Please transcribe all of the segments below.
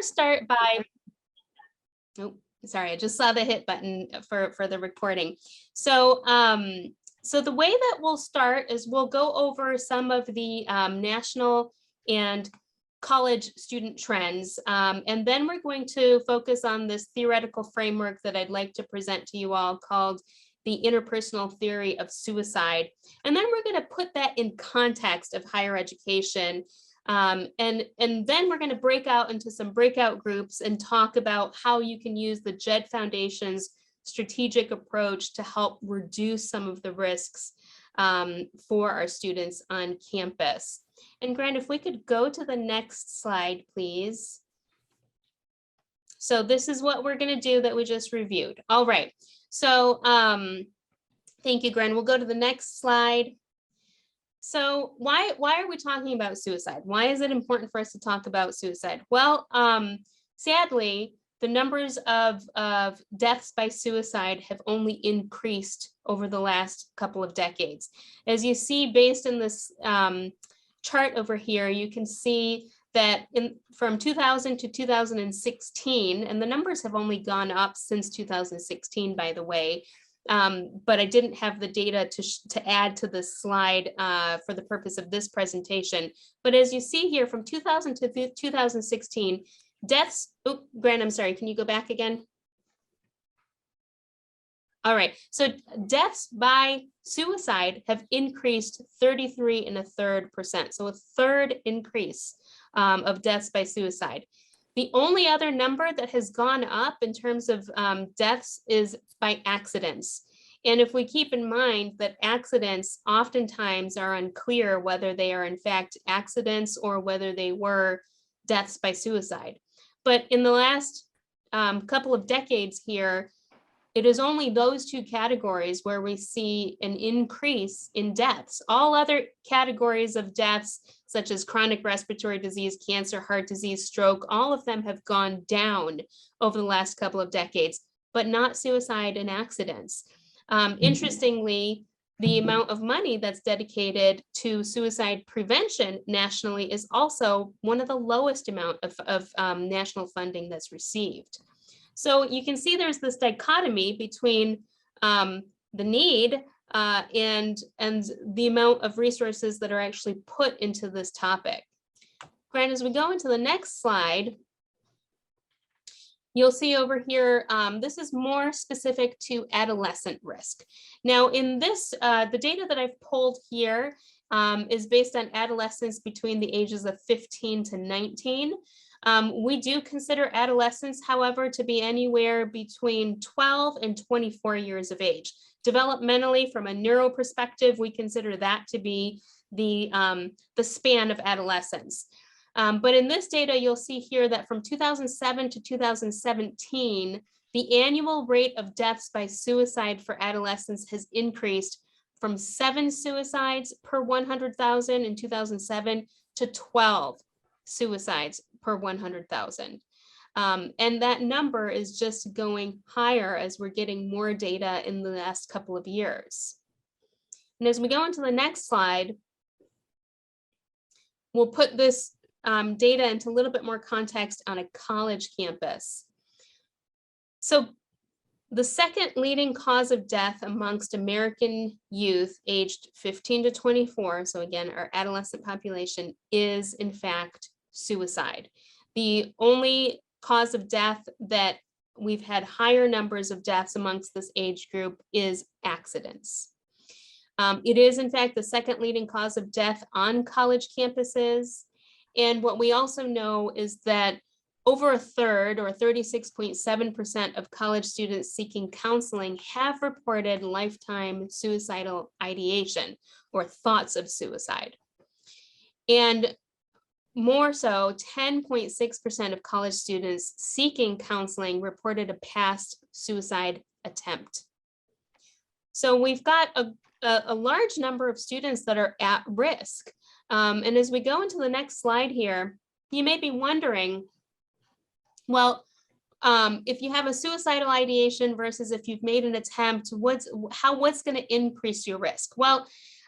start by, oh, sorry, I just saw the hit button for the recording. So, so the way that we'll start is we'll go over some of the national and college student trends. And then we're going to focus on this theoretical framework that I'd like to present to you all called the interpersonal theory of suicide. And then we're going to put that in context of higher education. And then we're going to break out into some breakout groups and talk about how you can use the JED Foundation's strategic approach to help reduce some of the risks for our students on campus. And Grant, if we could go to the next slide, please. So this is what we're going to do that we just reviewed. All right. So thank you, Gren. We'll go to the next slide. So why are we talking about suicide? Why is it important for us to talk about suicide? Well, sadly, the numbers of deaths by suicide have only increased over the last couple of decades. As you see, based in this chart over here, you can see that from 2000 to 2016, and the numbers have only gone up since 2016, by the way, but I didn't have the data to add to this slide for the purpose of this presentation. But as you see here, from 2000 to 2016, deaths, oh, Grant, I'm sorry, can you go back again? All right, so deaths by suicide have increased 33.33%, so a third increase of deaths by suicide. The only other number that has gone up in terms of deaths is by accidents. And if we keep in mind that accidents oftentimes are unclear whether they are in fact accidents or whether they were deaths by suicide. But in the last couple of decades here, it is only those two categories where we see an increase in deaths. All other categories of deaths, such as chronic respiratory disease, cancer, heart disease, stroke, all of them have gone down over the last couple of decades, but not suicide and accidents. Interestingly, the amount of money that's dedicated to suicide prevention nationally is also one of the lowest amount of national funding that's received. So you can see there's this dichotomy between the need and the amount of resources that are actually put into this topic. Grant, as we go into the next slide, you'll see over here, this is more specific to adolescent risk. Now in this, the data that I've pulled here is based on adolescents between the ages of 15 to 19. We do consider adolescents, however, to be anywhere between 12 and 24 years of age. Developmentally, from a neuro perspective, we consider that to be the span of adolescence. But in this data, you'll see here that from 2007 to 2017, the annual rate of deaths by suicide for adolescents has increased from 7 suicides per 100,000 in 2007 to 12 suicides per 100,000. And that number is just going higher as we're getting more data in the last couple of years. And as we go into the next slide, we'll put this data into a little bit more context on a college campus. So the second leading cause of death amongst American youth aged 15 to 24, so again, our adolescent population, is in fact suicide. The only cause of death that we've had higher numbers of deaths amongst this age group is accidents. It is in fact the second leading cause of death on college campuses. And what we also know is that over a third, or 36.7% of college students seeking counseling have reported lifetime suicidal ideation or thoughts of suicide. And more so, 10.6% of college students seeking counseling reported a past suicide attempt. So we've got a large number of students that are at risk. And as we go into the next slide here, you may be wondering, well, if you have a suicidal ideation versus if you've made an attempt, what's going to increase your risk? Well,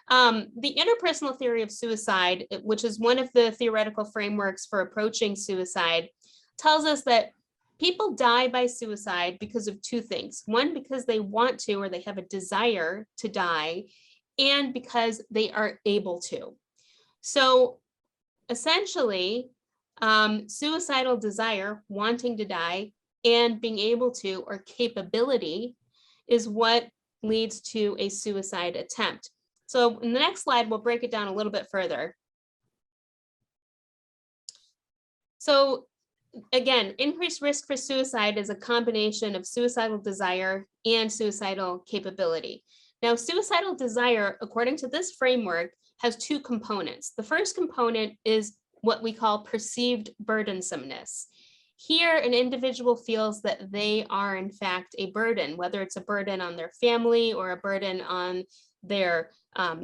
the interpersonal theory of suicide, which is one of the theoretical frameworks for approaching suicide, tells us that people die by suicide because of two things. One, because they want to, or they have a desire to die, and because they are able to. So essentially, suicidal desire, wanting to die, and being able to, or capability, is what leads to a suicide attempt. So in the next slide, we'll break it down a little bit further. So again, increased risk for suicide is a combination of suicidal desire and suicidal capability. Now, suicidal desire, according to this framework, has two components. The first component is what we call perceived burdensomeness. Here, an individual feels that they are in fact a burden, whether it's a burden on their family or a burden on their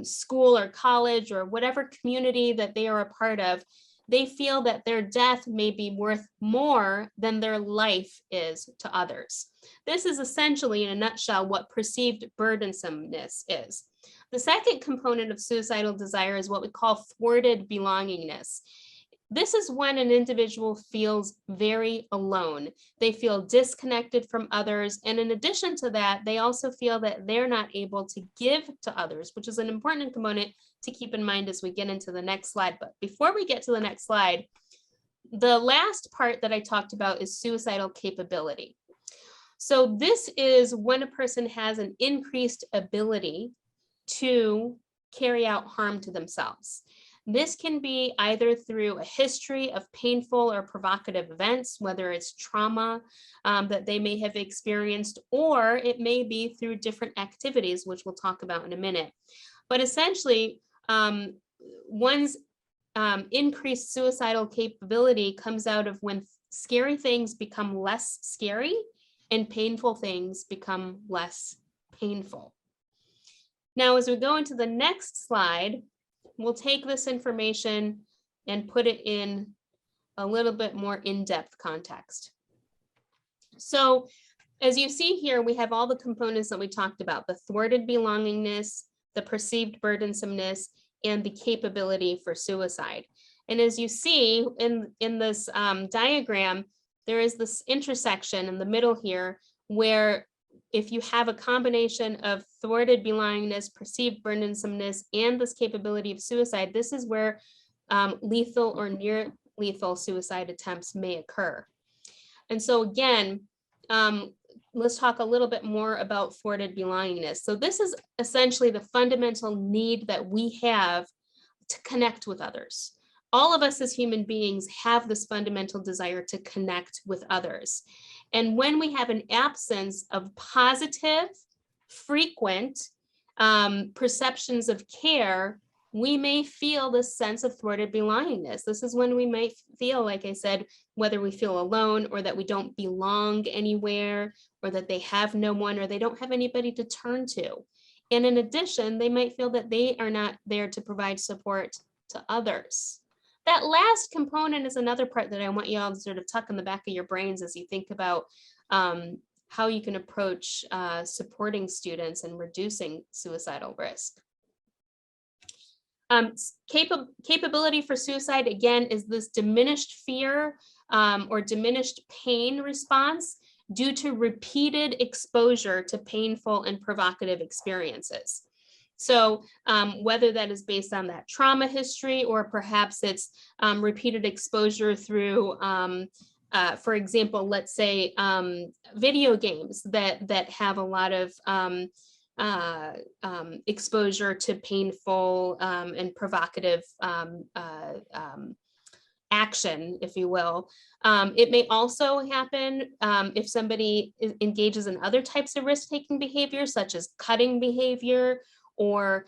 school or college or whatever community that they are a part of. They feel that their death may be worth more than their life is to others. This is essentially, in a nutshell, what perceived burdensomeness is. The second component of suicidal desire is what we call thwarted belongingness. This is when an individual feels very alone. They feel disconnected from others. And in addition to that, they also feel that they're not able to give to others, which is an important component to keep in mind as we get into the next slide. But before we get to the next slide, the last part that I talked about is suicidal capability. So this is when a person has an increased ability to carry out harm to themselves. This can be either through a history of painful or provocative events, whether it's trauma that they may have experienced, or it may be through different activities, which we'll talk about in a minute. But essentially, one's increased suicidal capability comes out of when scary things become less scary and painful things become less painful. Now, as we go into the next slide, we'll take this information and put it in a little bit more in-depth context. So as you see here, we have all the components that we talked about: the thwarted belongingness, the perceived burdensomeness, and the capability for suicide. And as you see in this diagram, there is this intersection in the middle here where if you have a combination of thwarted belongingness, perceived burdensomeness, and this capability of suicide, this is where lethal or near lethal suicide attempts may occur. And so again, let's talk a little bit more about thwarted belongingness. So this is essentially the fundamental need that we have to connect with others. All of us as human beings have this fundamental desire to connect with others. And when we have an absence of positive, frequent perceptions of care, we may feel this sense of thwarted belongingness. This is when we might feel, like I said, whether we feel alone or that we don't belong anywhere, or that they have no one, or they don't have anybody to turn to. And in addition, they might feel that they are not there to provide support to others. That last component is another part that I want you all to sort of tuck in the back of your brains as you think about how you can approach supporting students and reducing suicidal risk. Capability for suicide, again, is this diminished fear or diminished pain response due to repeated exposure to painful and provocative experiences. So whether that is based on that trauma history, or perhaps it's repeated exposure through, for example, let's say video games that have a lot of exposure to painful and provocative action, if you will. It may also happen if somebody engages in other types of risk-taking behavior, such as cutting behavior, or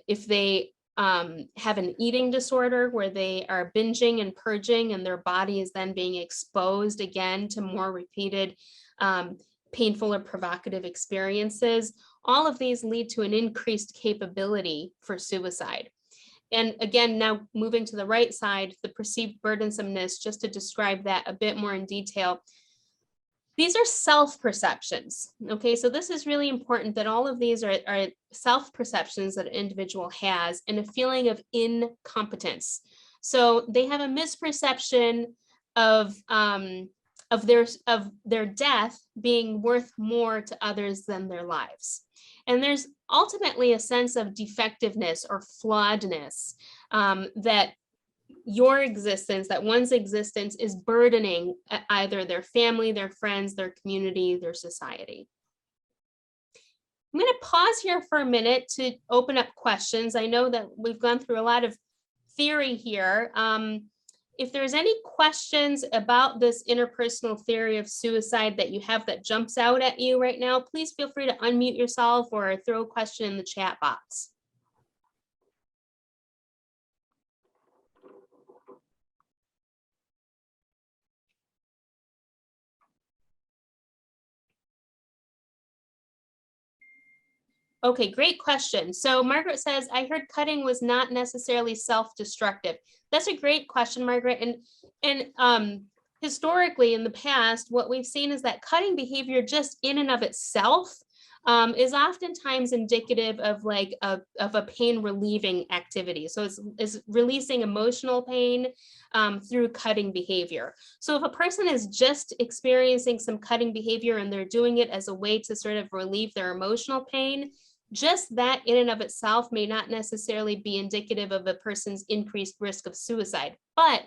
if they have an eating disorder where they are binging and purging, and their body is then being exposed again to more repeated painful or provocative experiences. All of these lead to an increased capability for suicide. And again, now moving to the right side, the perceived burdensomeness, just to describe that a bit more in detail. These are self-perceptions, okay? So this is really important, that all of these are self-perceptions that an individual has, and a feeling of incompetence. So they have a misperception of their death being worth more to others than their lives. And there's ultimately a sense of defectiveness or flawedness that one's existence is burdening either their family, their friends, their community, their society. I'm going to pause here for a minute to open up questions. I know that we've gone through a lot of theory here. If there's any questions about this interpersonal theory of suicide that you have that jumps out at you right now, please feel free to unmute yourself or throw a question in the chat box. Okay, great question. So Margaret says, I heard cutting was not necessarily self-destructive. That's a great question, Margaret. And historically in the past, what we've seen is that cutting behavior just in and of itself is oftentimes indicative of like a pain relieving activity. So it's releasing emotional pain through cutting behavior. So if a person is just experiencing some cutting behavior and they're doing it as a way to sort of relieve their emotional pain, just that in and of itself may not necessarily be indicative of a person's increased risk of suicide. But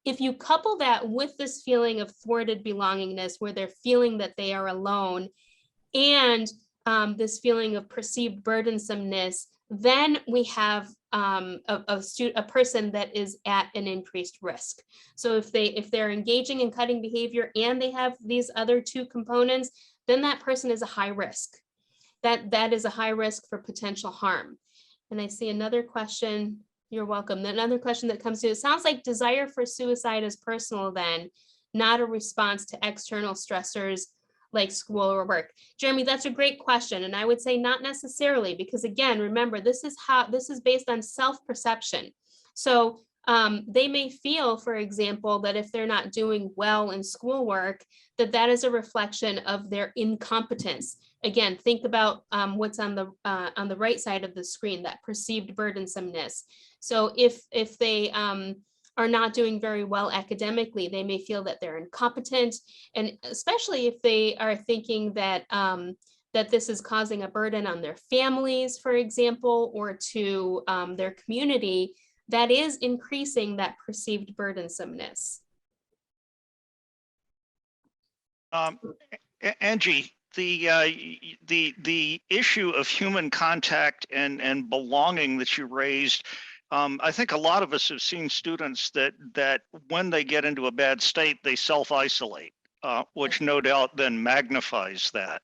if you couple that with this feeling of thwarted belongingness, where they're feeling that they are alone, and this feeling of perceived burdensomeness, then we have a person that is at an increased risk. So if they're engaging in cutting behavior and they have these other two components, then that person is a high risk. That is a high risk for potential harm. And I see another question. You're welcome. Another question that comes to, it sounds like desire for suicide is personal then, not a response to external stressors like school or work. Jeremy, that's a great question. And I would say not necessarily, because again, remember, this is based on self-perception. So they may feel, for example, that if they're not doing well in schoolwork, that is a reflection of their incompetence. Again, think about what's on the right side of the screen, that perceived burdensomeness. So if they are not doing very well academically, they may feel that they're incompetent, and especially if they are thinking that that this is causing a burden on their families, for example, or to their community, that is increasing that perceived burdensomeness. Angie, the issue of human contact and belonging that you raised, I think a lot of us have seen students that when they get into a bad state, they self-isolate, which no doubt then magnifies that.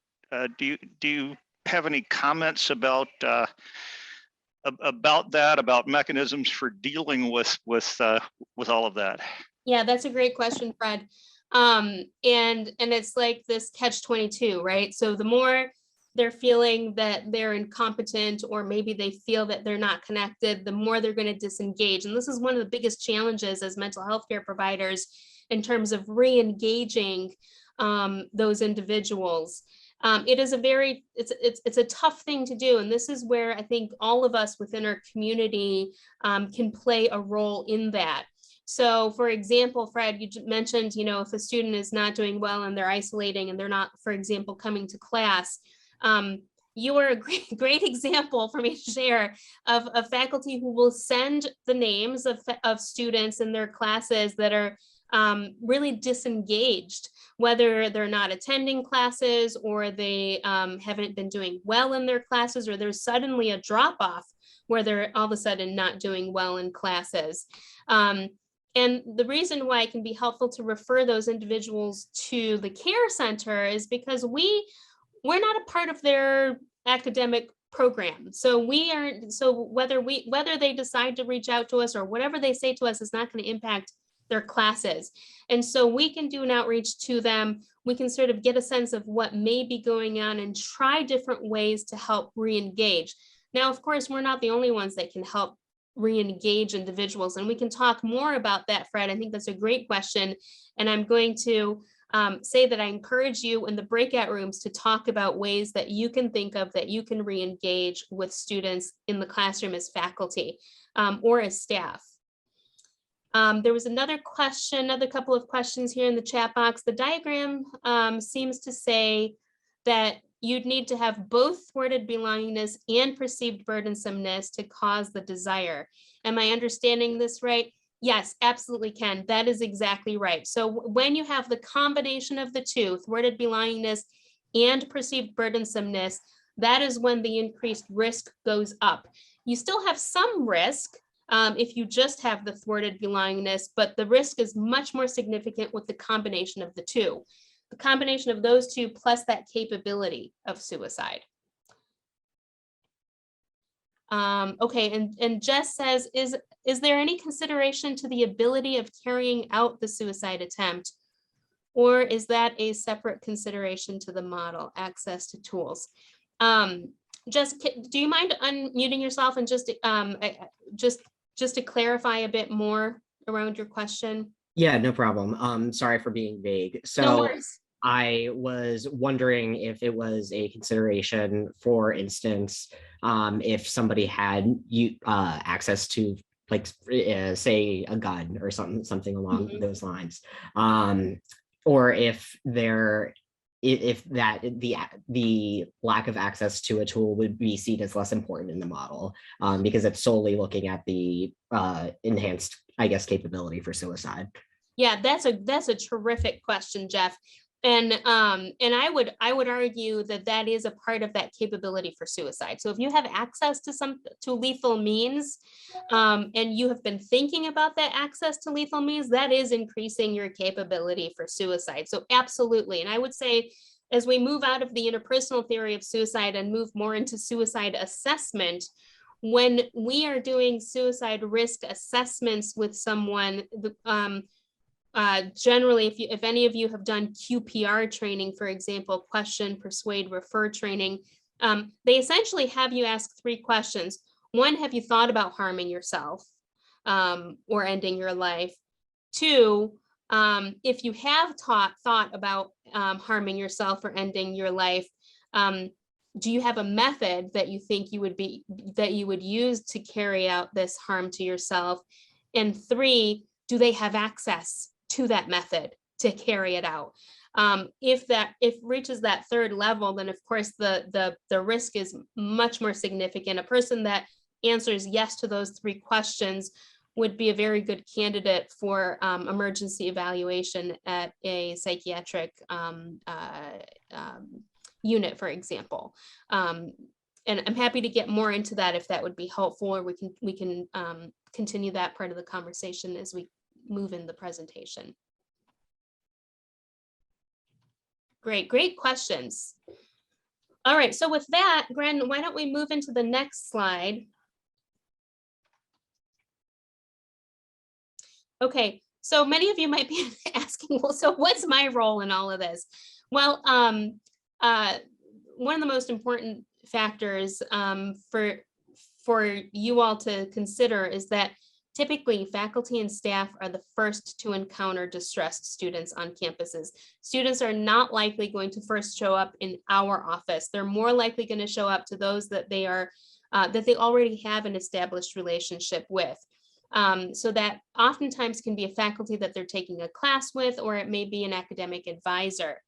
Do you have any comments about that, about mechanisms for dealing with all of that? Yeah, that's a great question, Fred. And it's like this catch-22, right? So the more they're feeling that they're incompetent, or maybe they feel that they're not connected, the more they're going to disengage. And this is one of the biggest challenges as mental health care providers in terms of re-engaging those individuals. It is it's a tough thing to do. And this is where I think all of us within our community can play a role in that. So for example, Fred, you mentioned, if a student is not doing well and they're isolating and they're not, for example, coming to class, you are a great example for me to share of a faculty who will send the names of students in their classes that are really disengaged, whether they're not attending classes or they haven't been doing well in their classes, or there's suddenly a drop off where they're all of a sudden not doing well in classes. And the reason why it can be helpful to refer those individuals to the care center is because we're not a part of their academic program. So whether they decide to reach out to us or whatever they say to us is not going to impact their classes. And so we can do an outreach to them. We can sort of get a sense of what may be going on and try different ways to help re-engage. Now, of course, we're not the only ones that can help re-engage individuals, and we can talk more about that, Fred. I think that's a great question, and I'm going to say that I encourage you in the breakout rooms to talk about ways that you can think of that you can re-engage with students in the classroom as faculty or as staff. There was another question, another couple of questions here in the chat box. The diagram seems to say that you'd need to have both thwarted belongingness and perceived burdensomeness to cause the desire. Am I understanding this right? Yes, absolutely, Ken. That is exactly right. So when you have the combination of the two, thwarted belongingness and perceived burdensomeness, that is when the increased risk goes up. You still have some risk if you just have the thwarted belongingness, but the risk is much more significant with the combination of the two. The combination of those two plus that capability of suicide. Okay, and Jess says, is there any consideration to the ability of carrying out the suicide attempt? Or is that a separate consideration to the model, access to tools? Jess, do you mind unmuting yourself and just to clarify a bit more around your question? Yeah, no problem. Sorry for being vague. No So worries. I was wondering if it was a consideration, for instance, if somebody had access to, like, say a gun or something along those lines, or if the lack of access to a tool would be seen as less important in the model, because it's solely looking at the enhanced, I guess, capability for suicide. Yeah, that's a terrific question, Jeff. And I would argue that that is a part of that capability for suicide. So if you have access to lethal means, and you have been thinking about that access to lethal means, that is increasing your capability for suicide. So absolutely. And I would say, as we move out of the interpersonal theory of suicide and move more into suicide assessment, when we are doing suicide risk assessments with someone, generally, if any of you have done QPR training, for example, question, persuade, refer training, they essentially have you ask 3 questions. 1, have you thought about harming yourself or ending your life? 2, if you have thought about harming yourself or ending your life, do you have a method that you think you would use to carry out this harm to yourself? And 3, do they have access to that method to carry it out? If reaches that 3rd level, then of course the risk is much more significant. A person that answers yes to those 3 questions would be a very good candidate for emergency evaluation at a psychiatric unit, for example. And I'm happy to get more into that if that would be helpful, or we can continue that part of the conversation as we move in the presentation. Great questions. All right, so with that, Gren, why don't we move into the next slide? Okay, so many of you might be asking, well, so what's my role in all of this? Well, one of the most important factors for you all to consider is that typically faculty and staff are the first to encounter distressed students on campuses. Students are not likely going to first show up in our office. They're more likely going to show up to those that they already have an established relationship with. So that oftentimes can be a faculty that they're taking a class with, or it may be an academic advisor.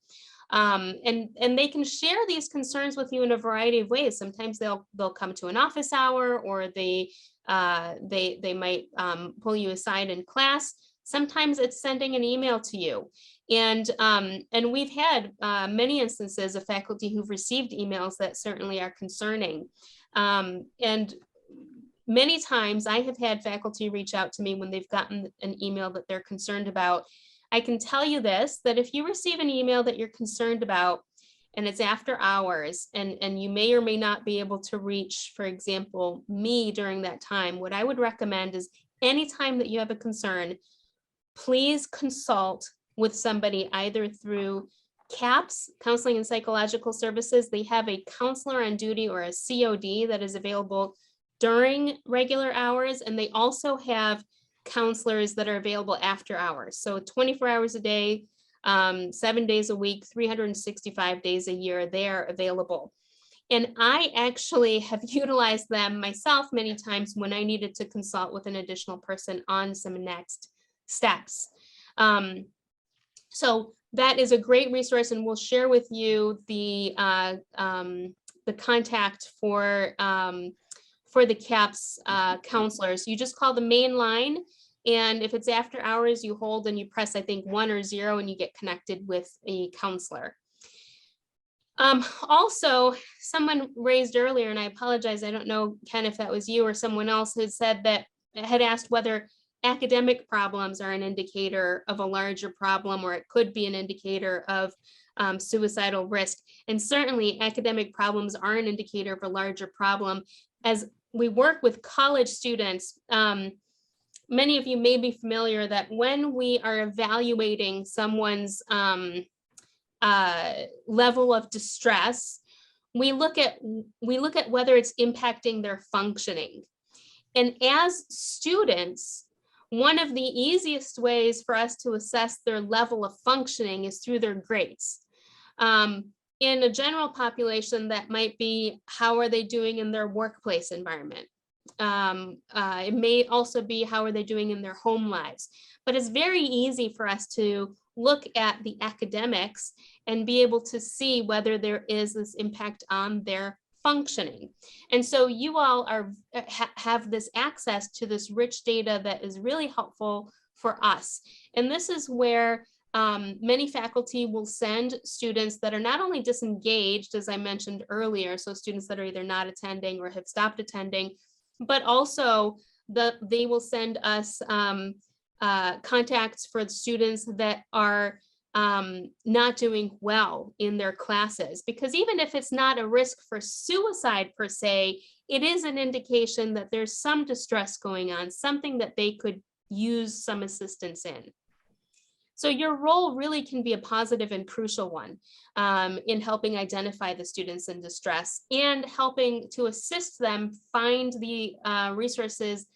And they can share these concerns with you in a variety of ways. Sometimes they'll come to an office hour, or they might pull you aside in class. Sometimes it's sending an email to you. And we've had many instances of faculty who've received emails that certainly are concerning. And many times I have had faculty reach out to me when they've gotten an email that they're concerned about. I can tell you this, that if you receive an email that you're concerned about and it's after hours, and you may or may not be able to reach, for example, me during that time, what I would recommend is anytime that you have a concern, please consult with somebody either through CAPS, Counseling and Psychological Services. They have a counselor on duty, or a COD, that is available during regular hours, and they also have counselors that are available after hours. So 24 hours a day, 7 days a week, 365 days a year, they're available. And I actually have utilized them myself many times when I needed to consult with an additional person on some next steps. So that is a great resource, and we'll share with you the contact for the CAPS counselors. You just call the main line, and if it's after hours, you hold and you press, I think, 1 or 0, and you get connected with a counselor. Also, someone raised earlier, and I apologize, I don't know, Ken, if that was you or someone else, who said that had asked whether academic problems are an indicator of a larger problem, or it could be an indicator of suicidal risk. And certainly academic problems are an indicator of a larger problem. As we work with college students, many of you may be familiar that when we are evaluating someone's level of distress, we look at whether it's impacting their functioning. And as students, one of the easiest ways for us to assess their level of functioning is through their grades. In a general population, that might be, how are they doing in their workplace environment? It may also be, how are they doing in their home lives? But it's very easy for us to look at the academics and be able to see whether there is this impact on their functioning. And so you all have this access to this rich data that is really helpful for us. And this is where many faculty will send students that are not only disengaged, as I mentioned earlier, so students that are either not attending or have stopped attending, but also they will send us contacts for the students that are not doing well in their classes, because even if it's not a risk for suicide per se, it is an indication that there's some distress going on, something that they could use some assistance in. So your role really can be a positive and crucial one in helping identify the students in distress and helping to assist them find the resources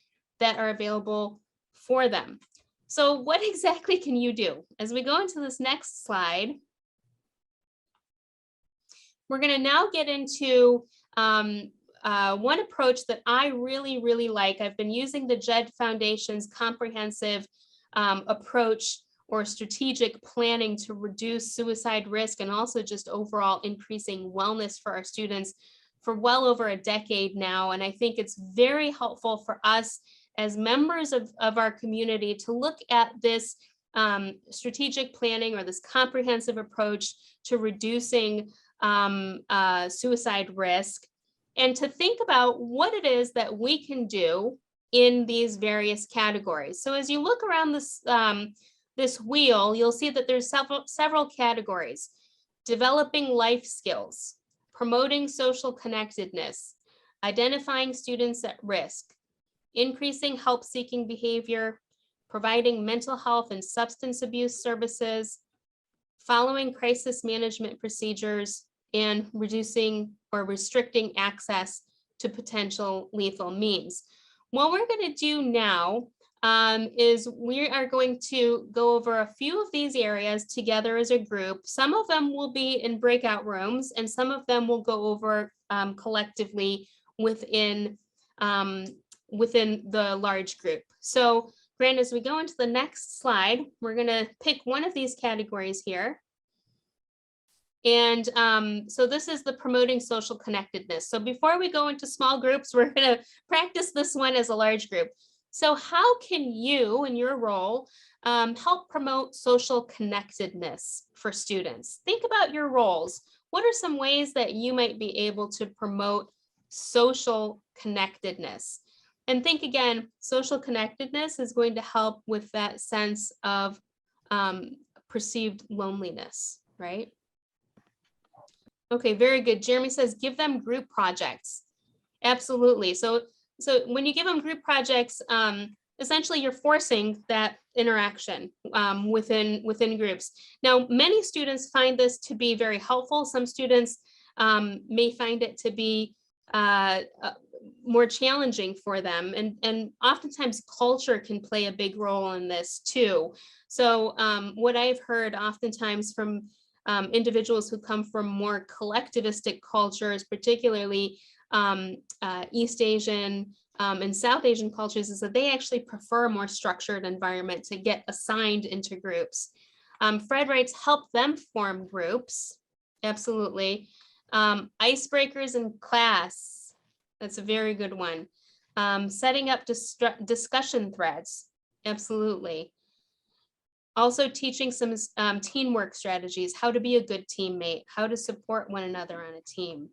that are available for them. So what exactly can you do? As we go into this next slide, we're going to now get into one approach that I really, really like. I've been using the JED Foundation's comprehensive approach or strategic planning to reduce suicide risk and also just overall increasing wellness for our students for well over a decade now. And I think it's very helpful for us as members of our community to look at this strategic planning or this comprehensive approach to reducing suicide risk, and to think about what it is that we can do in these various categories. So as you look around this, this wheel, you'll see that there's several categories: developing life skills, promoting social connectedness, identifying students at risk, increasing help-seeking behavior, providing mental health and substance abuse services, following crisis management procedures, and reducing or restricting access to potential lethal means. What we're going to do now is we are going to go over a few of these areas together as a group. Some of them will be in breakout rooms, and some of them will go over collectively within the large group. So Grant, as we go into the next slide, we're going to pick one of these categories here. And so this is the promoting social connectedness. So before we go into small groups, we're going to practice this one as a large group. So how can you, in your role, help promote social connectedness for students? Think about your roles. What are some ways that you might be able to promote social connectedness? And think again, social connectedness is going to help with that sense of perceived loneliness, right? Okay, very good. Jeremy says, give them group projects. Absolutely. So when you give them group projects, essentially you're forcing that interaction within groups. Now, many students find this to be very helpful. Some students may find it to be more challenging for them. And oftentimes culture can play a big role in this too. So what I've heard oftentimes from individuals who come from more collectivistic cultures, particularly East Asian in South Asian cultures is that they actually prefer a more structured environment to get assigned into groups. Fred writes, help them form groups. Absolutely. Icebreakers in class. That's a very good one. Setting up discussion threads. Absolutely. Also teaching some teamwork strategies, how to be a good teammate, how to support one another on a team.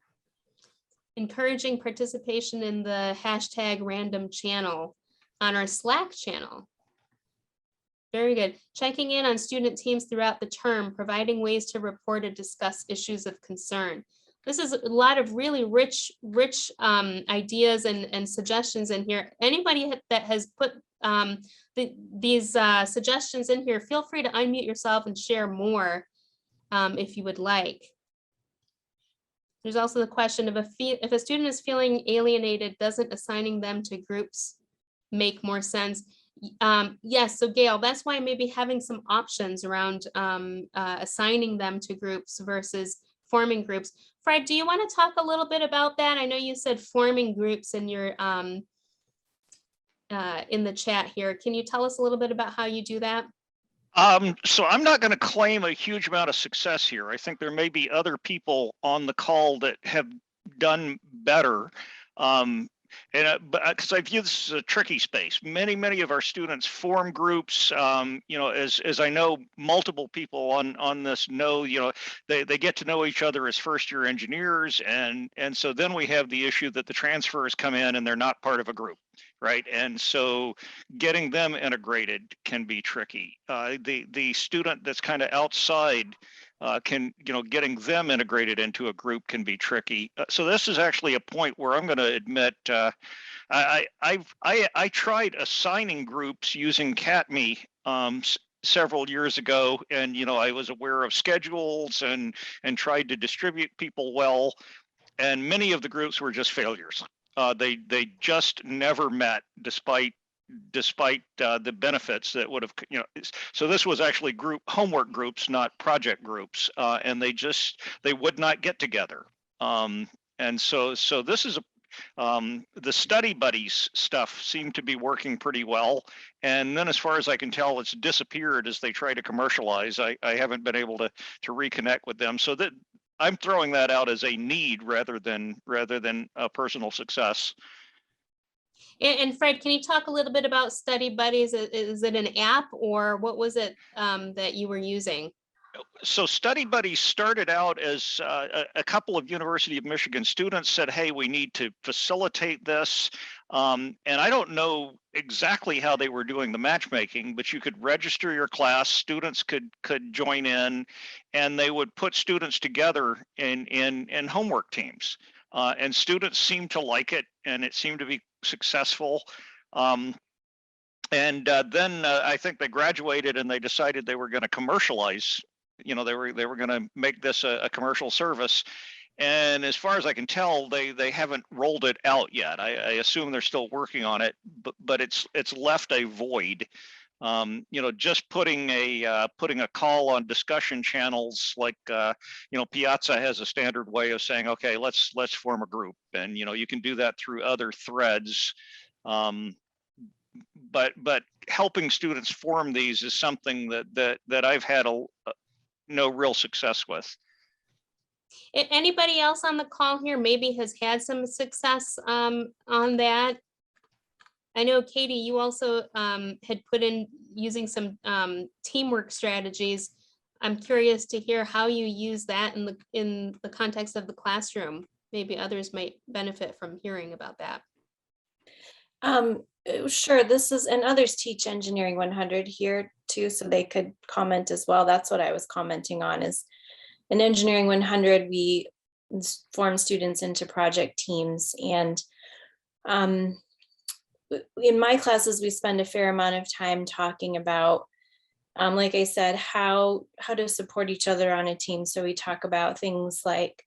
Encouraging participation in the hashtag random channel on our Slack channel. Very good. Checking in on student teams throughout the term, providing ways to report and discuss issues of concern. This is a lot of really rich ideas and suggestions in here. Anybody that has put these suggestions in here, feel free to unmute yourself and share more if you would like. There's also the question of if a student is feeling alienated, doesn't assigning them to groups make more sense? Yes, so Gail, that's why maybe having some options around assigning them to groups versus forming groups. Fred, do you want to talk a little bit about that? I know you said forming groups in your in the chat here. Can you tell us a little bit about how you do that? So I'm not going to claim a huge amount of success here. I think there may be other people on the call that have done better. Because I view this as a tricky space. Many of our students form groups. You know, as I know, multiple people on this know, you know, they get to know each other as first-year engineers, and so then we have the issue that the transfers come in and they're not part of a group, right? And so getting them integrated can be tricky. The student that's kind of outside getting them integrated into a group can be tricky. So this is actually a point where I'm going to admit I tried assigning groups using CATME several years ago, and I was aware of schedules and tried to distribute people well, and many of the groups were just failures. They just never met despite the benefits that would have, so this was actually homework groups, not project groups, and they would not get together. And so this is the study buddies stuff seemed to be working pretty well. And then as far as I can tell, it's disappeared as they try to commercialize. I haven't been able to reconnect with them. So that I'm throwing that out as a need rather than a personal success. And Fred, can you talk a little bit about Study Buddies? Is it an app, or what was it that you were using? So Study Buddies started out as a couple of University of Michigan students said, hey, we need to facilitate this. And I don't know exactly how they were doing the matchmaking, but you could register your class, students could join in, and they would put students together in homework teams. And students seemed to like it, and it seemed to be successful. Then I think they graduated and they decided they were going to commercialize. They were going to make this a commercial service. And as far as I can tell, they haven't rolled it out yet. I assume they're still working on it, but it's left a void. Just putting a call on discussion channels like Piazza has a standard way of saying, okay, let's form a group, and you can do that through other threads. But helping students form these is something that I've had no real success with. Anybody else on the call here maybe has had some success on that? I know, Katie, you also had put in using some teamwork strategies. I'm curious to hear how you use that in the context of the classroom. Maybe others might benefit from hearing about that. Sure, and others teach Engineering 100 here too, so they could comment as well. That's what I was commenting on, is in Engineering 100, we form students into project teams, and in my classes, we spend a fair amount of time talking about, like I said, how to support each other on a team. So we talk about things like,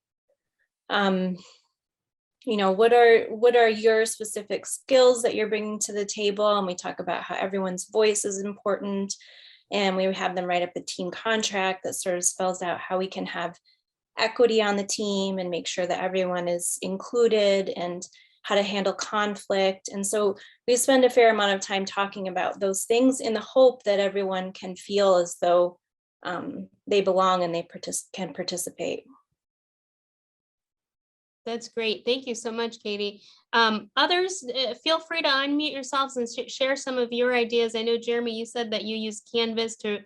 what are your specific skills that you're bringing to the table? And we talk about how everyone's voice is important. And we have them write up a team contract that sort of spells out how we can have equity on the team and make sure that everyone is included. And how to handle conflict. And so we spend a fair amount of time talking about those things in the hope that everyone can feel as though they belong and they can participate. That's great. Thank you so much, Katie. Others, feel free to unmute yourselves and share some of your ideas. I know, Jeremy, you said that you use Canvas to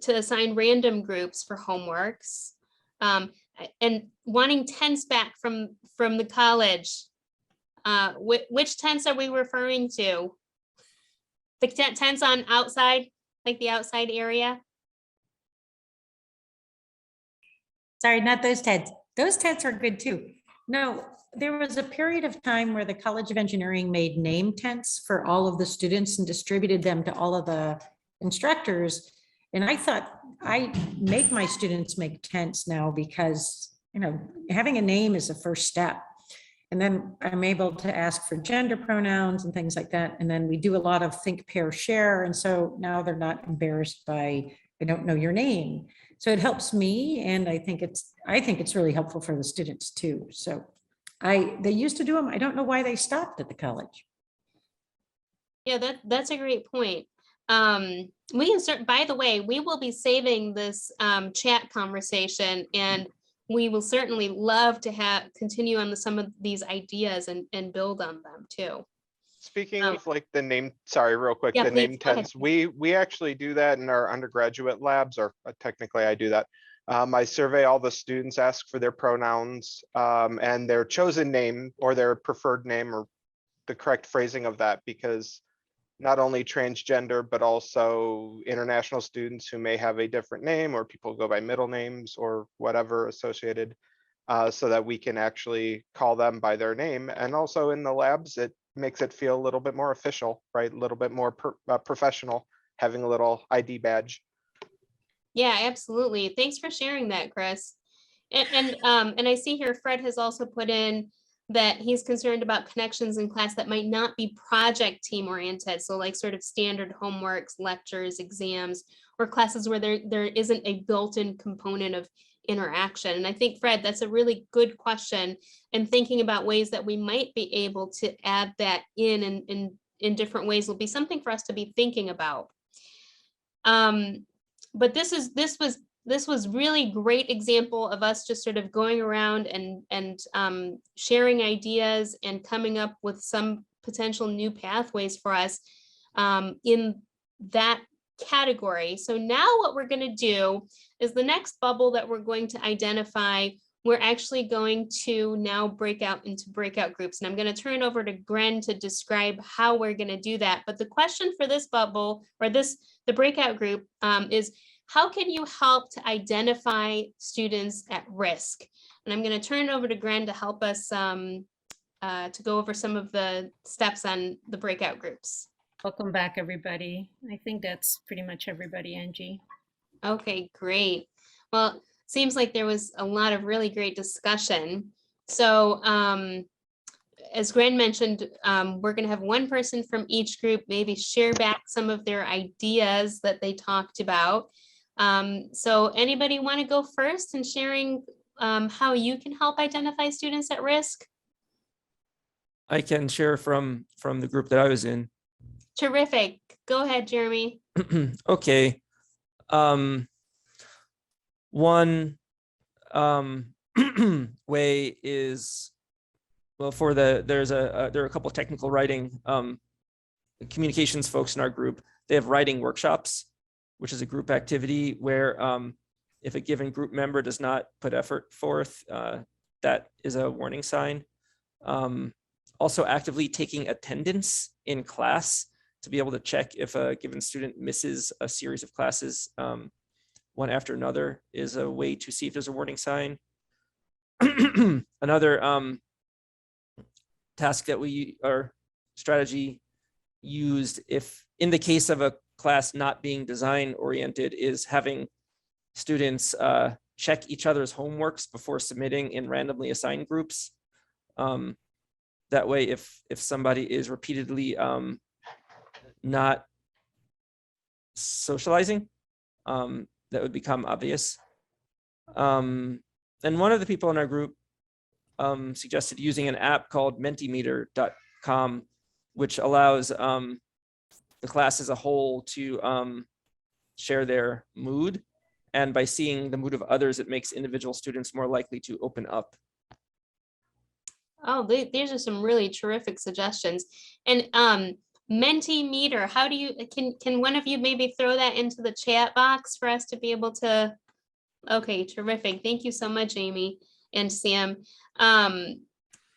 assign random groups for homeworks. And wanting tents back from the college. Which tents are we referring to? The tents on outside, like the outside area? Sorry, not those tents. Those tents are good too. No, there was a period of time where the College of Engineering made name tents for all of the students and distributed them to all of the instructors. And I thought I make my students make tents now because, you know, having a name is the first step. And then I'm able to ask for gender pronouns and things like that. And then we do a lot of think, pair, share. And so now they're not embarrassed by, I don't know your name. So it helps me. And I think it's really helpful for the students too. So they used to do them. I don't know why they stopped at the college. Yeah, that's a great point. We can start, by the way, we will be saving this chat conversation, and we will certainly love to continue on some of these ideas and build on them too. Speaking of like the name, sorry, real quick, Yeah, the please, name go ahead. tents, we actually do that in our undergraduate labs, or technically I do that. I survey all the students, ask for their pronouns and their chosen name or their preferred name, or the correct phrasing of that, because not only transgender, but also international students who may have a different name, or people go by middle names or whatever associated, so that we can actually call them by their name. And also in the labs, it makes it feel a little bit more official, right? A little bit more professional, having a little ID badge. Yeah, absolutely. Thanks for sharing that, Chris. And I see here Fred has also put in that he's concerned about connections in class that might not be project team oriented. So like sort of standard homeworks, lectures, exams, or classes where there isn't a built-in component of interaction. And I think, Fred, that's a really good question, and thinking about ways that we might be able to add that in different ways will be something for us to be thinking about. But this was really great example of us just sort of going around and sharing ideas and coming up with some potential new pathways for us in that category. So now what we're going to do is the next bubble that we're going to identify, we're actually going to now break out into breakout groups. And I'm going to turn it over to Gren to describe how we're going to do that. But the question for this bubble, or the breakout group, is how can you help to identify students at risk? And I'm going to turn it over to Gren to help us to go over some of the steps on the breakout groups. Welcome back, everybody. I think that's pretty much everybody, Angie. Okay, great. Well, seems like there was a lot of really great discussion. So as Gren mentioned, we're going to have one person from each group maybe share back some of their ideas that they talked about. So anybody want to go first in sharing how you can help identify students at risk? I can share from the group that I was in. Terrific. Go ahead, Jeremy. Okay. One way is, well, there are a couple of technical writing communications folks in our group. They have writing workshops, which is a group activity where if a given group member does not put effort forth, that is a warning sign. Also actively taking attendance in class to be able to check if a given student misses a series of classes one after another is a way to see if there's a warning sign. Another task that our strategy used, if in the case of a class not being design oriented, is having students check each other's homeworks before submitting in randomly assigned groups. That way, if somebody is repeatedly not socializing, that would become obvious. And one of the people in our group suggested using an app called mentimeter.com, which allows the class as a whole to share their mood. And by seeing the mood of others, it makes individual students more likely to open up. Oh, these are some really terrific suggestions. And Mentimeter, how do you, can one of you maybe throw that into the chat box for us to be able to? Okay, terrific. Thank you so much, Amy and Sam.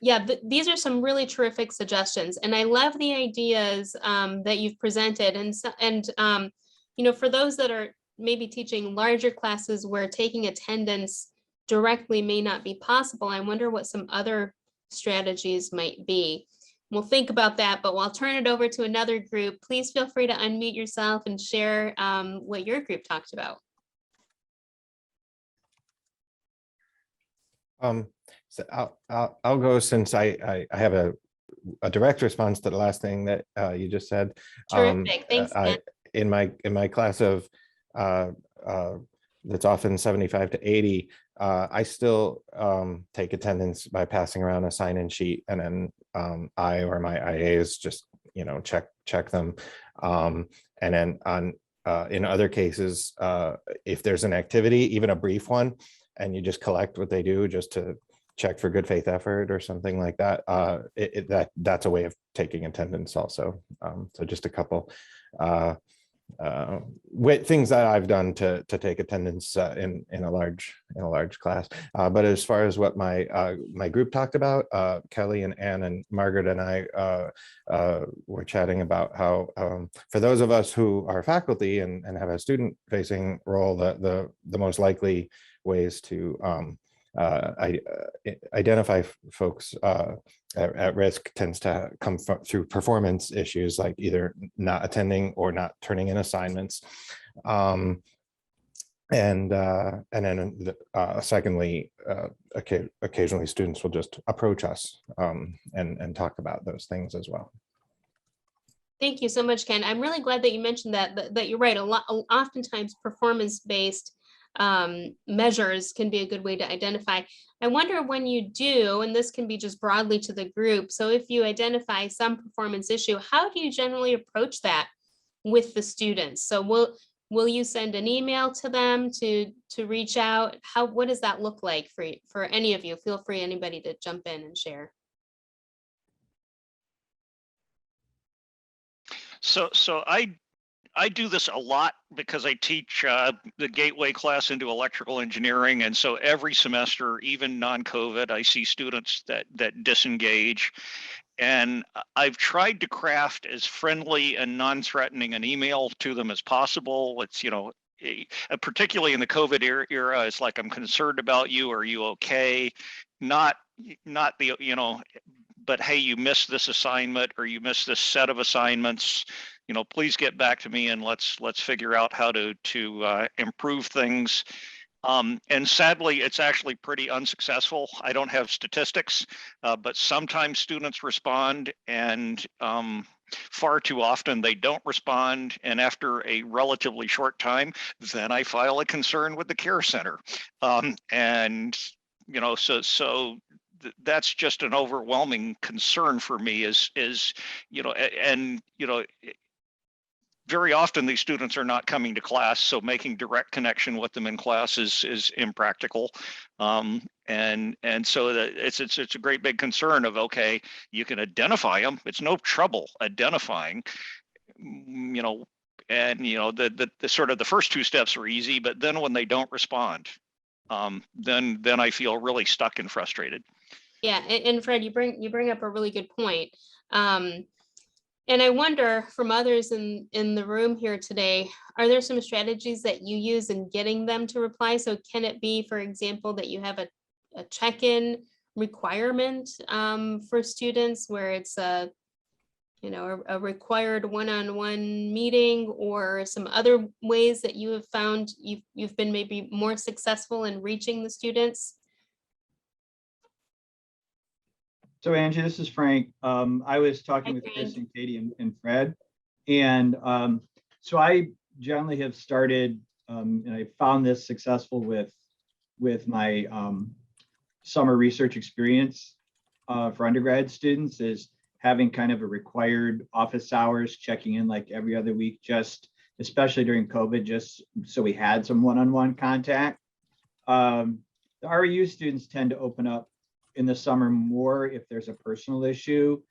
Yeah, these are some really terrific suggestions, and I love the ideas that you've presented. And you know, for those that are maybe teaching larger classes where taking attendance directly may not be possible, I wonder what some other strategies might be. We'll think about that, but I'll turn it over to another group. Please feel free to unmute yourself and share what your group talked about. So I'll go, since I have a direct response to the last thing that you just said. Terrific, thanks, Ken. In my class of that's often 75 to 80, I still take attendance by passing around a sign-in sheet, and then I or my IAs just, you know, check them, and then on in other cases, if there's an activity, even a brief one, and you just collect what they do just to check for good faith effort or something like that, that's a way of taking attendance also. So just a couple things that I've done to take attendance in a large class. But as far as what my group talked about, Kelly and Ann and Margaret and I were chatting about how for those of us who are faculty and have a student facing role, the most likely ways to identify folks at risk tends to come through performance issues, like either not attending or not turning in assignments. And then secondly, occasionally students will just approach us and talk about those things as well. Thank you so much, Ken. I'm really glad that you mentioned that you're right. Oftentimes performance-based measures can be a good way to identify. I wonder when you do, and this can be just broadly to the group, so if you identify some performance issue, how do you generally approach that with the students? So will you send an email to them to reach out? What does that look like for any of you? Feel free, anybody, to jump in and share. So I do this a lot because I teach the gateway class into electrical engineering. And so every semester, even non-COVID, I see students that disengage. And I've tried to craft as friendly and non-threatening an email to them as possible. It's, you know, particularly in the COVID era, it's like, I'm concerned about you. Are you okay? Not the, you know, but hey, you missed this assignment, or you missed this set of assignments. You know, please get back to me and let's figure out how to improve things. And sadly, it's actually pretty unsuccessful. I don't have statistics, but sometimes students respond, and far too often they don't respond. And after a relatively short time, then I file a concern with the care center. And you know, so that's just an overwhelming concern for me. Is you know, and you know, very often these students are not coming to class, so making direct connection with them in class is impractical. And so it's a great big concern of, okay, you can identify them. It's no trouble identifying, you know, and you know the sort of the first two steps are easy, but then when they don't respond, then I feel really stuck and frustrated. Yeah, and Fred, you bring up a really good point. And I wonder, from others in the room here today, are there some strategies that you use in getting them to reply? So can it be, for example, that you have a check-in requirement for students, where it's a required one-on-one meeting, or some other ways that you have found you've been maybe more successful in reaching the students? So Angie, this is Frank. I was talking with Chris and Katie and Fred, and so I generally have started, and I found this successful with my summer research experience for undergrad students is having kind of a required office hours, checking in like every other week, just especially during COVID, just so we had some one-on-one contact. The REU students tend to open up in the summer more if there's a personal issue,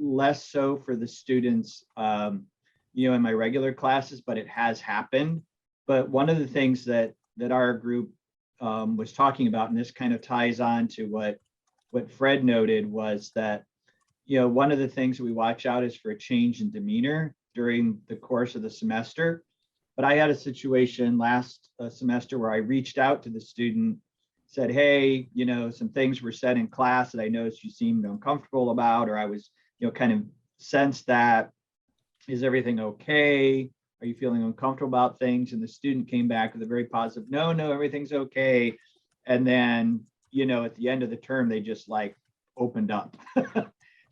less so for the students, in my regular classes, but it has happened. But one of the things that our group was talking about, and this kind of ties on to what Fred noted, was that, one of the things that we watch out is for a change in demeanor during the course of the semester. But I had a situation last semester where I reached out to the student, said, hey, some things were said in class that I noticed you seemed uncomfortable about, or I was, kind of sensed that, is everything okay? Are you feeling uncomfortable about things? And the student came back with a very positive, no, everything's okay. And then, at the end of the term, they just like opened up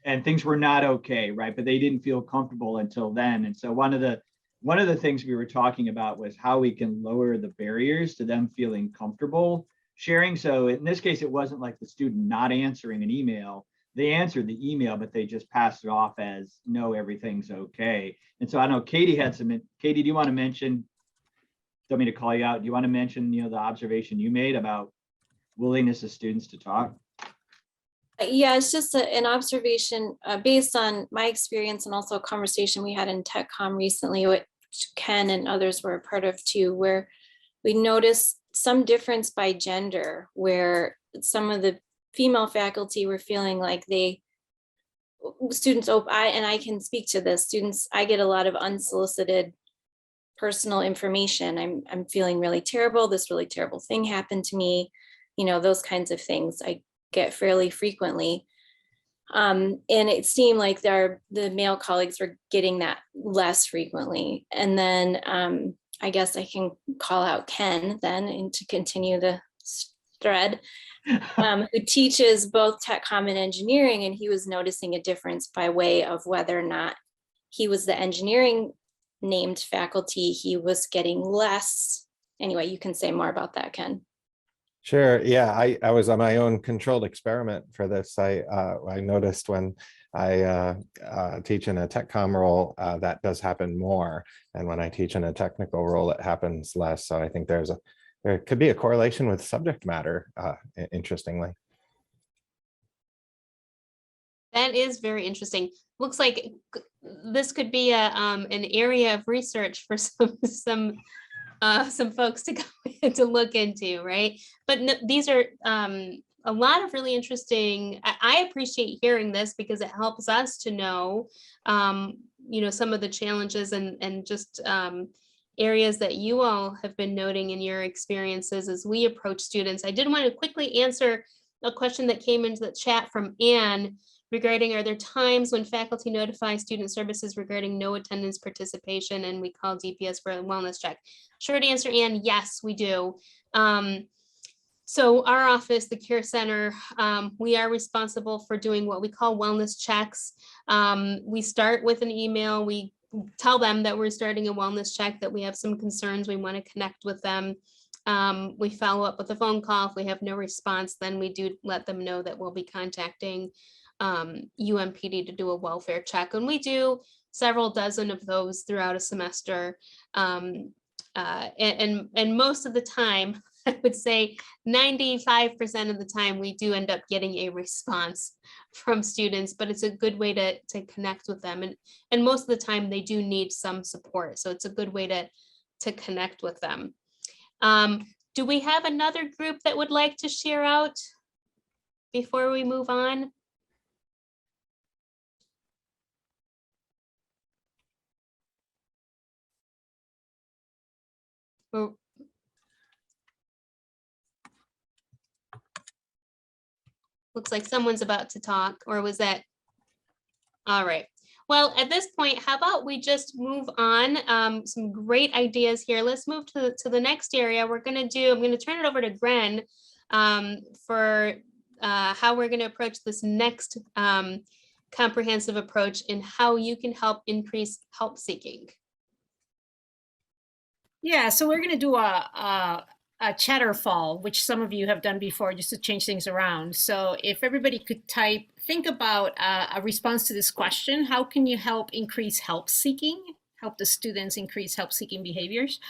and things were not okay, right? But they didn't feel comfortable until then. And so one of the things we were talking about was how we can lower the barriers to them feeling comfortable sharing. So in this case, it wasn't like the student not answering an email. They answered the email, but they just passed it off as no, everything's okay. And so I know Katie had some. Katie, do you want to mention? Don't mean to call you out. Do you want to mention, the observation you made about willingness of students to talk? Yeah, it's just an observation based on my experience and also a conversation we had in TechCom recently, which Ken and others were a part of too, where we noticed some difference by gender, where some of the female faculty were feeling like students, I can speak to this, students, I get a lot of unsolicited personal information. I'm feeling really terrible. This really terrible thing happened to me. Those kinds of things I get fairly frequently. And it seemed like the male colleagues were getting that less frequently. And then I guess I can call out Ken then and to continue the thread, who teaches both tech, comm, and engineering. And he was noticing a difference by way of whether or not he was the engineering named faculty, he was getting less. Anyway, you can say more about that, Ken. Sure. Yeah, I was on my own controlled experiment for this. I noticed when I teach in a tech comm role, that does happen more. And when I teach in a technical role, it happens less. So I think there could be a correlation with subject matter, interestingly. That is very interesting. Looks like this could be an area of research for some folks to go to look into, right? But no, these are a lot of really interesting. I appreciate hearing this because it helps us to know, some of the challenges and just areas that you all have been noting in your experiences as we approach students. I did want to quickly answer a question that came into the chat from Anne regarding, are there times when faculty notify student services regarding no attendance participation and we call DPS for a wellness check? Short answer, Anne, yes, we do. So our office, the Care Center, we are responsible for doing what we call wellness checks. We start with an email. We tell them that we're starting a wellness check, that we have some concerns, we want to connect with them. We follow up with a phone call. If we have no response, then we do let them know that we'll be contacting UMPD to do a welfare check. And we do several dozen of those throughout a semester. And most of the time, I would say 95% of the time, we do end up getting a response from students, but it's a good way to connect with them. And most of the time they do need some support. So it's a good way to connect with them. Do we have another group that would like to share out before we move on? Looks like someone's about to talk, or was that? All right. Well, at this point, how about we just move on? Some great ideas here. Let's move to the next area. I'm going to turn it over to Gren for how we're going to approach this next comprehensive approach and how you can help increase help seeking. Yeah, so we're going to do a a chatter fall, which some of you have done before, just to change things around. So if everybody could type, think about a response to this question: how can you help increase help seeking, help the students increase help seeking behaviors?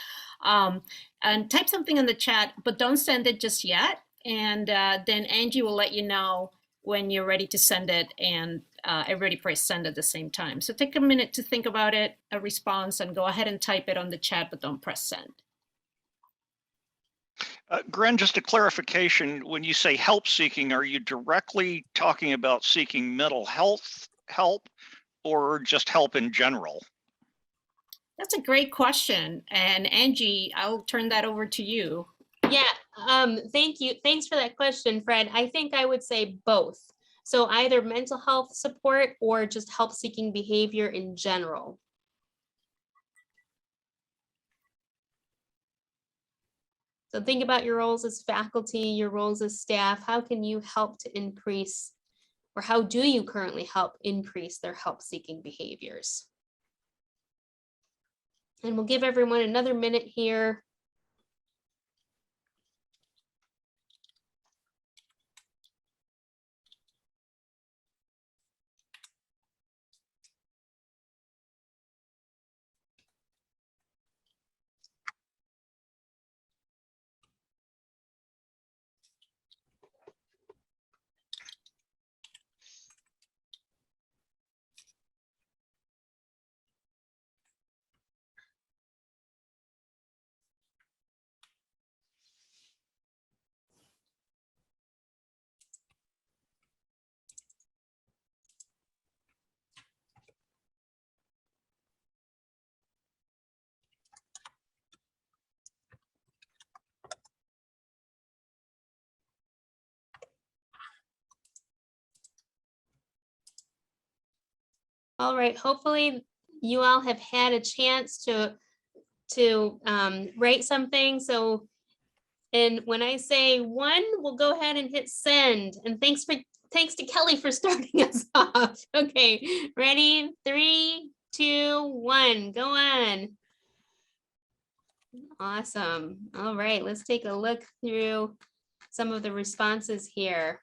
And type something in the chat, but don't send it just yet. And then Angie will let you know when you're ready to send it, and everybody press send at the same time. So take a minute to think about it, a response, and go ahead and type it on the chat, but don't press send. Gren, just a clarification, when you say help seeking, are you directly talking about seeking mental health help or just help in general? That's a great question. And Angie, I'll turn that over to you. Yeah, thank you. Thanks for that question, Fred. I think I would say both. So either mental health support or just help seeking behavior in general. So think about your roles as faculty, your roles as staff. How can you help to increase, or how do you currently help increase their help seeking behaviors? And we'll give everyone another minute here. All right, hopefully you all have had a chance to write something. So, and when I say one, we'll go ahead and hit send. And thanks to Kelly for starting us off. Okay, ready? 3, 2, 1, go on. Awesome. All right, let's take a look through some of the responses here.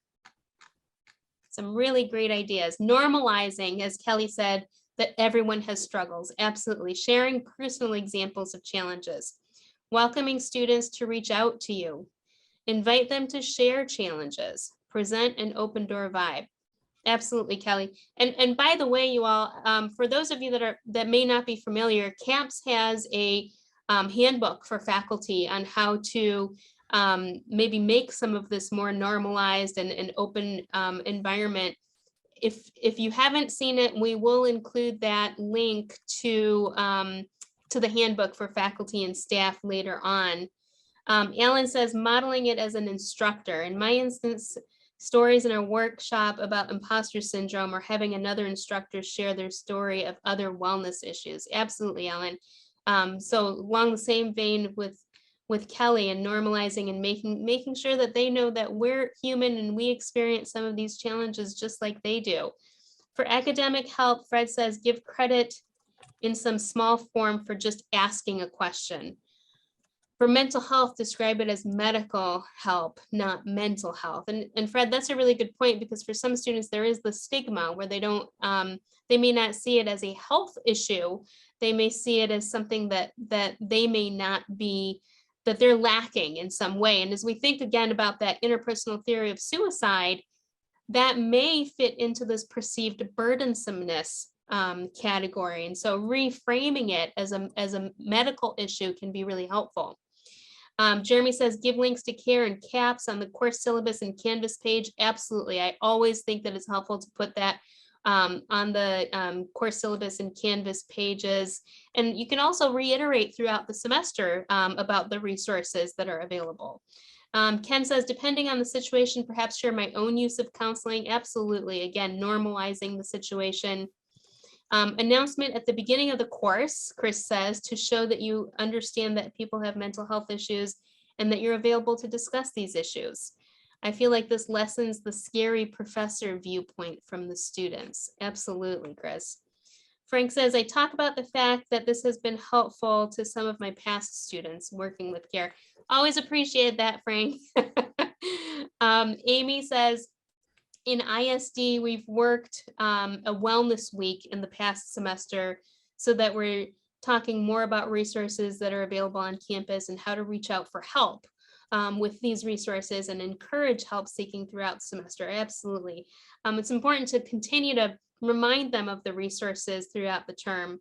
Some really great ideas. Normalizing, as Kelly said, that everyone has struggles. Absolutely. Sharing personal examples of challenges. Welcoming students to reach out to you. Invite them to share challenges. Present an open door vibe. Absolutely, Kelly. And by the way, you all, for those of you that may not be familiar, CAPS has a handbook for faculty on how to maybe make some of this more normalized and an open environment. If you haven't seen it, we will include that link to the handbook for faculty and staff later on. Alan says, modeling it as an instructor. In my instance, stories in a workshop about imposter syndrome or having another instructor share their story of other wellness issues. Absolutely, Alan. So along the same vein with Kelly and normalizing and making sure that they know that we're human and we experience some of these challenges just like they do. For academic help, Fred says, give credit in some small form for just asking a question. For mental health, describe it as medical help, not mental health. And Fred, that's a really good point, because for some students, there is the stigma where they don't, they may not see it as a health issue. They may see it as something that they may not be, that they're lacking in some way. And as we think again about that interpersonal theory of suicide, that may fit into this perceived burdensomeness category. And so reframing it as a medical issue can be really helpful. Jeremy says, give links to C.A.R.E and CAPS on the course syllabus and Canvas page. Absolutely. I always think that it's helpful to put that on the course syllabus and Canvas pages. And you can also reiterate throughout the semester about the resources that are available. Ken says, depending on the situation, perhaps share my own use of counseling. Absolutely. Again, normalizing the situation. Announcement at the beginning of the course, Chris says, to show that you understand that people have mental health issues and that you're available to discuss these issues. I feel like this lessens the scary professor viewpoint from the students. Absolutely, Chris. Frank says, I talk about the fact that this has been helpful to some of my past students working with C.A.R.E. Always appreciate that, Frank. Amy says, in ISD, we've worked a wellness week in the past semester so that we're talking more about resources that are available on campus and how to reach out for help with these resources and encourage help seeking throughout the semester. Absolutely. It's important to continue to remind them of the resources throughout the term.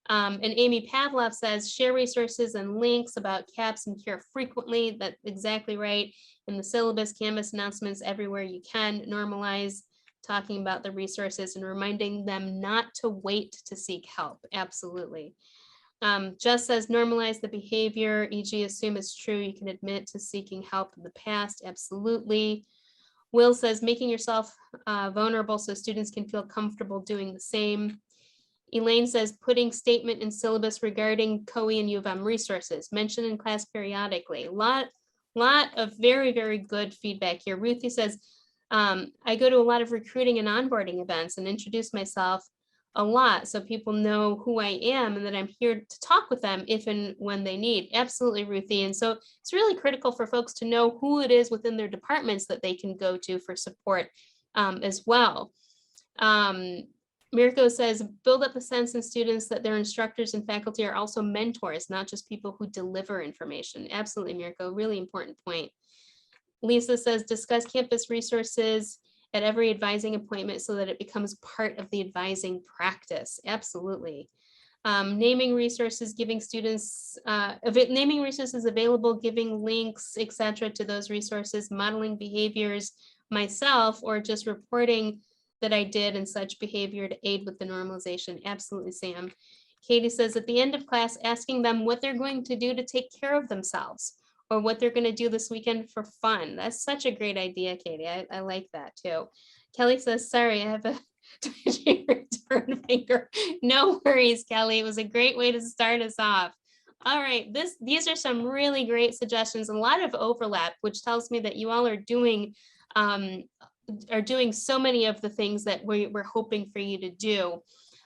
And Amy Pavlov says, share resources and links about CAPS and CARE frequently. That's exactly right. In the syllabus, Canvas announcements everywhere you can. Normalize talking about the resources and reminding them not to wait to seek help. Absolutely. Just says normalize the behavior, e.g. assume it's true. You can admit to seeking help in the past. Absolutely. Will says making yourself vulnerable so students can feel comfortable doing the same. Elaine says putting statement in syllabus regarding COE and U of M resources mentioned in class periodically. Lot of very, very good feedback here. Ruthie says, I go to a lot of recruiting and onboarding events and introduce myself a lot so people know who I am and that I'm here to talk with them if and when they need. Absolutely, Ruthie. And so it's really critical for folks to know who it is within their departments that they can go to for support as well. Mirko says, build up a sense in students that their instructors and faculty are also mentors, not just people who deliver information. Absolutely, Mirko, really important point. Lisa says, discuss campus resources at every advising appointment so that it becomes part of the advising practice. Absolutely. Naming resources, giving students, naming resources available, giving links, etc. to those resources, modeling behaviors myself, or just reporting that I did and such behavior to aid with the normalization. Absolutely, Sam. Katie says at the end of class, asking them what they're going to do to take care of themselves or what they're going to do this weekend for fun. That's such a great idea, Katie. I like that too. Kelly says, sorry, I have a return finger. No worries, Kelly. It was a great way to start us off. All right, these are some really great suggestions, a lot of overlap, which tells me that you all are doing so many of the things that we're hoping for you to do.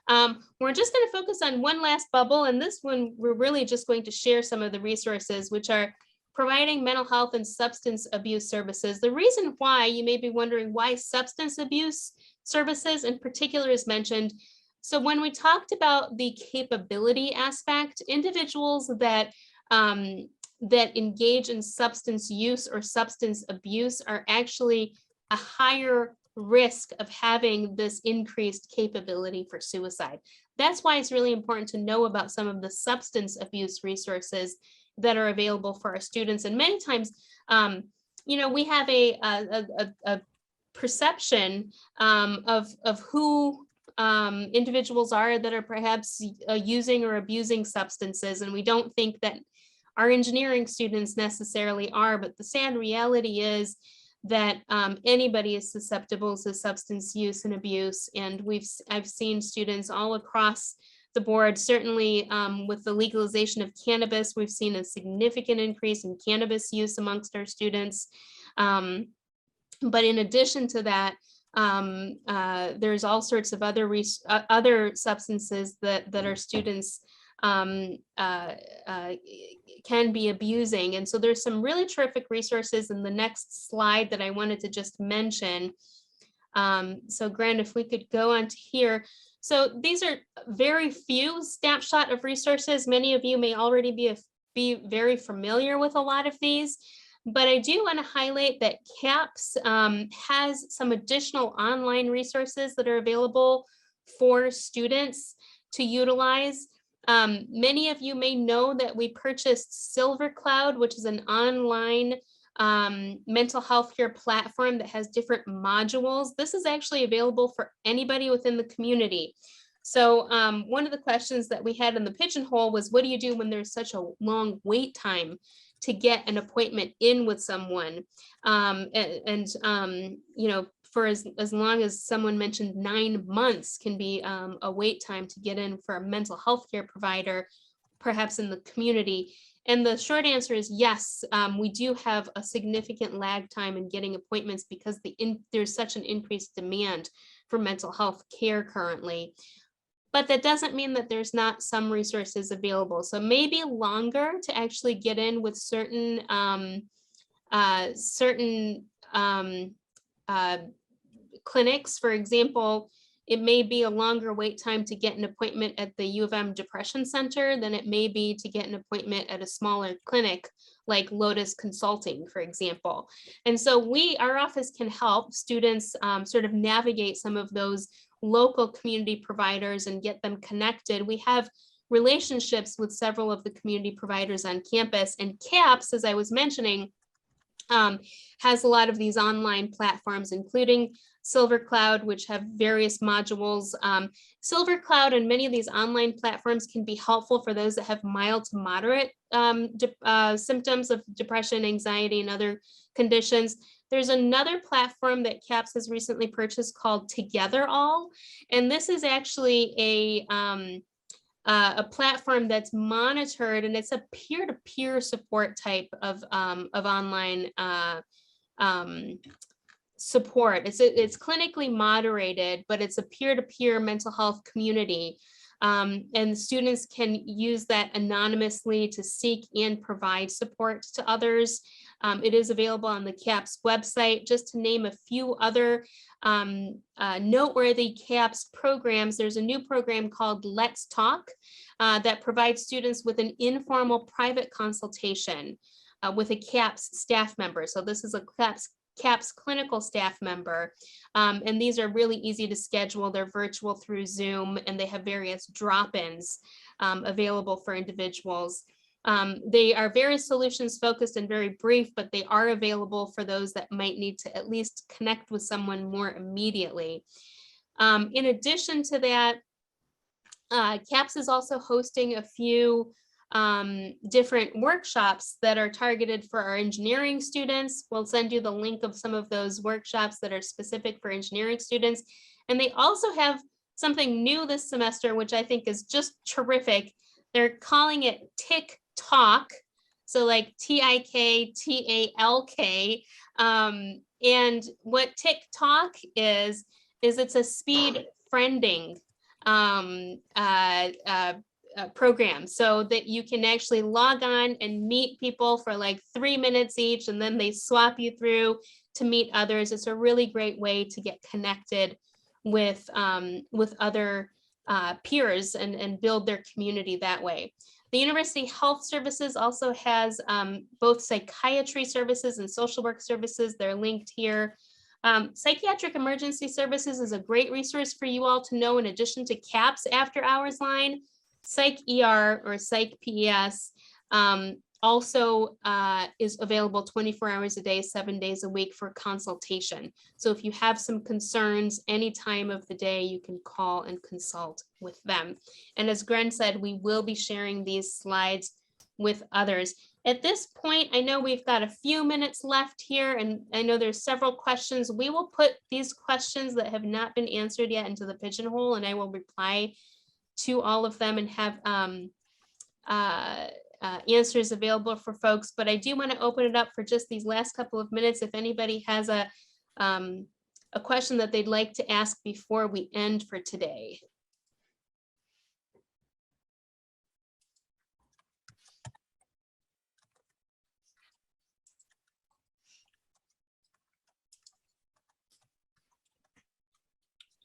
We're just going to focus on one last bubble, and this one we're really just going to share some of the resources, which are providing mental health and substance abuse services. The reason why, you may be wondering why substance abuse services in particular is mentioned. So when we talked about the capability aspect, individuals that engage in substance use or substance abuse are actually a higher risk of having this increased capability for suicide. That's why it's really important to know about some of the substance abuse resources that are available for our students. And many times, we have a perception of who individuals are that are perhaps using or abusing substances, and we don't think that our engineering students necessarily are, but the sad reality is that anybody is susceptible to substance use and abuse. And I've seen students all across the board, certainly with the legalization of cannabis, we've seen a significant increase in cannabis use amongst our students. But in addition to that, there's all sorts of other substances that our students can be abusing. And so there's some really terrific resources in the next slide that I wanted to just mention. So Grant, if we could go on to here. So these are very few snapshot of resources. Many of you may already be very familiar with a lot of these, but I do want to highlight that CAPS has some additional online resources that are available for students to utilize. Many of you may know that we purchased Silver Cloud, which is an online mental health care platform that has different modules. This is actually available for anybody within the community. So one of the questions that we had in the pigeonhole was, what do you do when there's such a long wait time to get an appointment in with someone? For as long as someone mentioned 9 months can be a wait time to get in for a mental health care provider, perhaps in the community. And the short answer is yes, we do have a significant lag time in getting appointments because there's such an increased demand for mental health care currently. but that doesn't mean that there's not some resources available. So maybe longer to actually get in with certain clinics. For example, it may be a longer wait time to get an appointment at the U of M Depression Center than it may be to get an appointment at a smaller clinic like Lotus Consulting, for example. And so our office can help students sort of navigate some of those local community providers and get them connected. We have relationships with several of the community providers on campus, and CAPS, as I was mentioning, has a lot of these online platforms, including Silver Cloud, which have various modules. Silver Cloud and many of these online platforms can be helpful for those that have mild to moderate symptoms of depression, anxiety, and other conditions. There's another platform that CAPS has recently purchased called Together All, and this is actually a platform that's monitored, and it's a peer-to-peer support type of online support. It's clinically moderated, but it's a peer-to-peer mental health community. And students can use that anonymously to seek and provide support to others. It is available on the CAPS website. Just to name a few other noteworthy CAPS programs, there's a new program called Let's Talk that provides students with an informal private consultation with a CAPS staff member. So this is a CAPS clinical staff member. And these are really easy to schedule. They're virtual through Zoom, and they have various drop-ins available for individuals. They are very solutions focused and very brief, but they are available for those that might need to at least connect with someone more immediately. In addition to that, CAPS is also hosting a few different workshops that are targeted for our engineering students. We'll send you the link of some of those workshops that are specific for engineering students. And they also have something new this semester, which I think is just terrific. They're calling it TIC Talk. So like TIKTALK. And what TIC Talk is it's a speed friending program, so that you can actually log on and meet people for like 3 minutes each, and then they swap you through to meet others. It's a really great way to get connected with other peers and build their community that way. The University Health Services also has both psychiatry services and social work services. They're linked here. Psychiatric Emergency Services is a great resource for you all to know, in addition to CAPS after hours line. Psych-ER or Psych-PES also is available 24 hours a day, 7 days a week for consultation. So if you have some concerns, any time of the day, you can call and consult with them. And as Gren said, we will be sharing these slides with others. At this point, I know we've got a few minutes left here, and I know there's several questions. We will put these questions that have not been answered yet into the pigeonhole, and I will reply to all of them and have answers available for folks. But I do want to open it up for just these last couple of minutes. If anybody has a question that they'd like to ask before we end for today.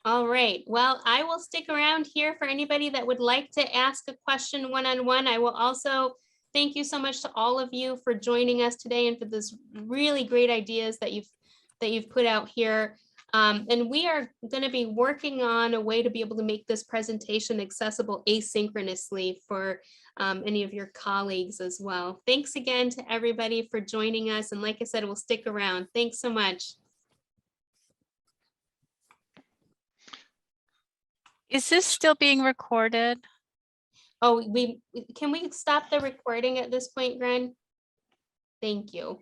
All right, well, I will stick around here for anybody that would like to ask a question one-on-one. I will also thank you so much to all of you for joining us today and for this really great ideas that you've put out here. And we are going to be working on a way to be able to make this presentation accessible asynchronously for any of your colleagues as well. Thanks again to everybody for joining us. And like I said, we'll stick around. Thanks so much. Is this still being recorded? Oh, can we stop the recording at this point, Gren? Thank you.